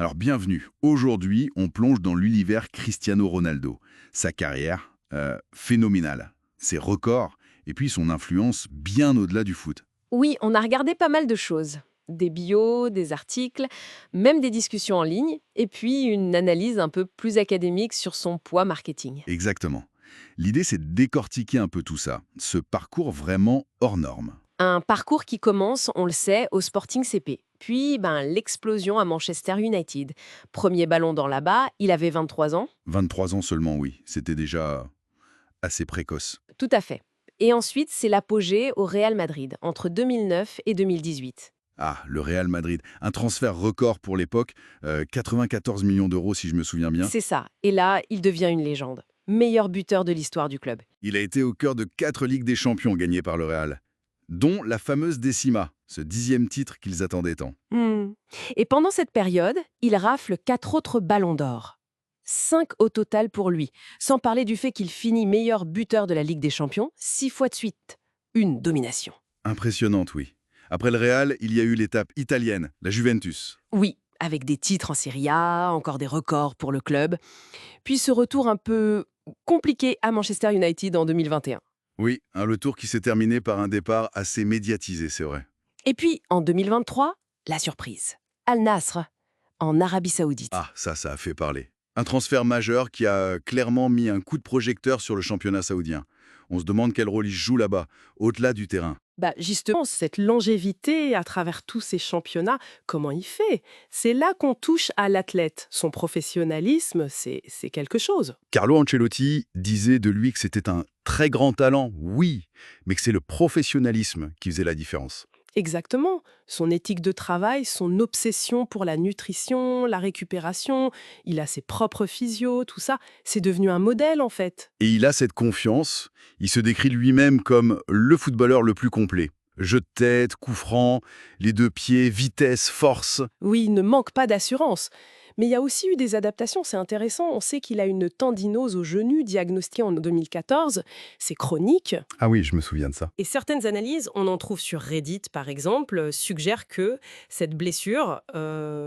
Alors bienvenue. Aujourd'hui, on plonge dans l'univers Cristiano Ronaldo. Sa carrière, phénoménale. Ses records, et puis son influence bien au-delà du foot. Oui, on a regardé pas mal de choses. Des bios, des articles, même des discussions en ligne, et puis une analyse un peu plus académique sur son poids marketing. Exactement. L'idée, c'est de décortiquer un peu tout ça. Ce parcours vraiment hors norme. Un parcours qui commence, on le sait, au Sporting CP. Puis, l'explosion à Manchester United. Premier ballon d'or là-bas, il avait 23 ans. 23 ans seulement, oui. C'était déjà assez précoce. Tout à fait. Et ensuite, c'est l'apogée au Real Madrid, entre 2009 et 2018. Ah, le Real Madrid. Un transfert record pour l'époque. 94 millions d'euros, si je me souviens bien. C'est ça. Et là, il devient une légende. Meilleur buteur de l'histoire du club. Il a été au cœur de 4 Ligues des Champions gagnées par le Real, dont la fameuse Décima, ce 10e titre qu'ils attendaient tant. Hmm. Et pendant cette période, il rafle 4 autres ballons d'or. 5 au total pour lui, sans parler du fait qu'il finit meilleur buteur de la Ligue des Champions 6 fois de suite. Une domination. Impressionnante, oui. Après le Real, il y a eu l'étape italienne, la Juventus. Oui, avec des titres en Serie A, encore des records pour le club. Puis ce retour un peu compliqué à Manchester United en 2021. Oui, un retour qui s'est terminé par un départ assez médiatisé, c'est vrai. Et puis, en 2023, la surprise. Al Nasr, en Arabie Saoudite. Ah, ça a fait parler. Un transfert majeur qui a clairement mis un coup de projecteur sur le championnat saoudien. On se demande quel rôle il joue là-bas, au-delà du terrain. Justement, cette longévité à travers tous ces championnats, comment il fait? C'est là qu'on touche à l'athlète. Son professionnalisme, c'est quelque chose. Carlo Ancelotti disait de lui que c'était un très grand talent, oui, mais que c'est le professionnalisme qui faisait la différence. Exactement. Son éthique de travail, son obsession pour la nutrition, la récupération, il a ses propres physios, tout ça, c'est devenu un modèle en fait. Et il a cette confiance, il se décrit lui-même comme le footballeur le plus complet. Jeu de tête, coup franc, les deux pieds, vitesse, force. Oui, il ne manque pas d'assurance. Mais il y a aussi eu des adaptations, c'est intéressant. On sait qu'il a une tendinose au genou diagnostiquée en 2014. C'est chronique. Ah oui, je me souviens de ça. Et certaines analyses, on en trouve sur Reddit par exemple, suggèrent que cette blessure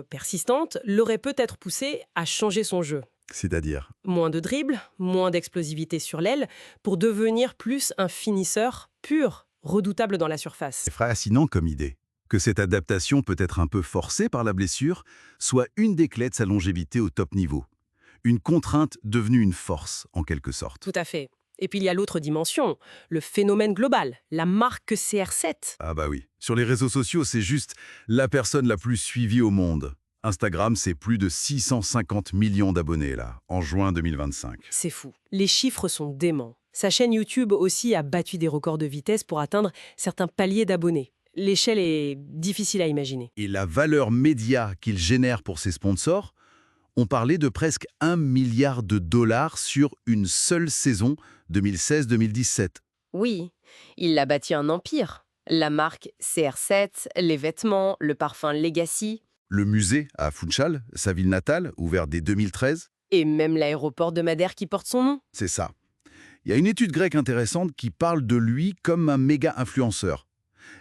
persistante l'aurait peut-être poussé à changer son jeu. C'est-à-dire. Moins de dribble, moins d'explosivité sur l'aile, pour devenir plus un finisseur pur, redoutable dans la surface. C'est fascinant comme idée. Que cette adaptation peut être un peu forcée par la blessure, soit une des clés de sa longévité au top niveau. Une contrainte devenue une force, en quelque sorte. Tout à fait. Et puis il y a l'autre dimension, le phénomène global, la marque CR7. Ah bah oui. Sur les réseaux sociaux, c'est juste la personne la plus suivie au monde. Instagram, c'est plus de 650 millions d'abonnés, là, en juin 2025. C'est fou. Les chiffres sont déments. Sa chaîne YouTube aussi a battu des records de vitesse pour atteindre certains paliers d'abonnés. L'échelle est difficile à imaginer. Et la valeur média qu'il génère pour ses sponsors, on parlait de presque 1 milliard de dollars sur une seule saison 2016-2017. Oui, il a bâti un empire. La marque CR7, les vêtements, le parfum Legacy, Le musée à Funchal, sa ville natale, ouvert dès 2013, et même l'aéroport de Madère qui porte son nom. c'est ça. Il y a une étude grecque intéressante qui parle de lui comme un méga influenceur.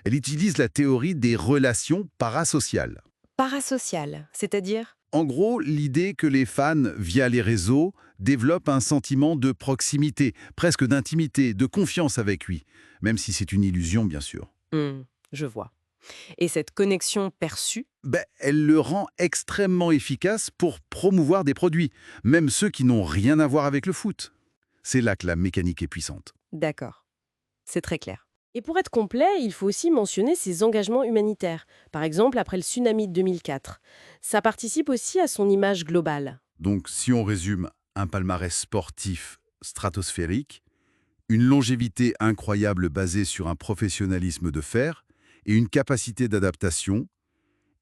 Elle utilise la théorie des relations parasociales. Parasocial, c'est-à-dire. En gros, l'idée que les fans, via les réseaux, développent un sentiment de proximité, presque d'intimité, de confiance avec lui, même si c'est une illusion, bien sûr. Je vois. Et cette connexion perçue. Elle le rend extrêmement efficace pour promouvoir des produits, même ceux qui n'ont rien à voir avec le foot. C'est là que la mécanique est puissante. D'accord, c'est très clair. Et pour être complet, il faut aussi mentionner ses engagements humanitaires. Par exemple, après le tsunami de 2004. Ça participe aussi à son image globale. Donc, si on résume, un palmarès sportif stratosphérique, une longévité incroyable basée sur un professionnalisme de fer et une capacité d'adaptation,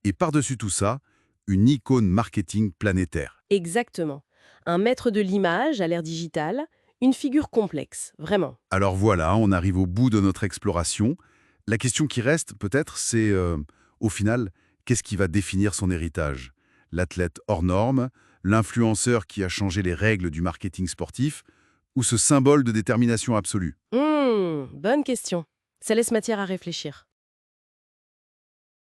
et par-dessus tout ça, une icône marketing planétaire. Exactement. Un maître de l'image à l'ère digitale, une figure complexe, vraiment. Alors voilà, on arrive au bout de notre exploration. La question qui reste, peut-être, c'est, au final, qu'est-ce qui va définir son héritage? L'athlète hors norme, l'influenceur qui a changé les règles du marketing sportif, ou ce symbole de détermination absolue? Bonne question. Ça laisse matière à réfléchir.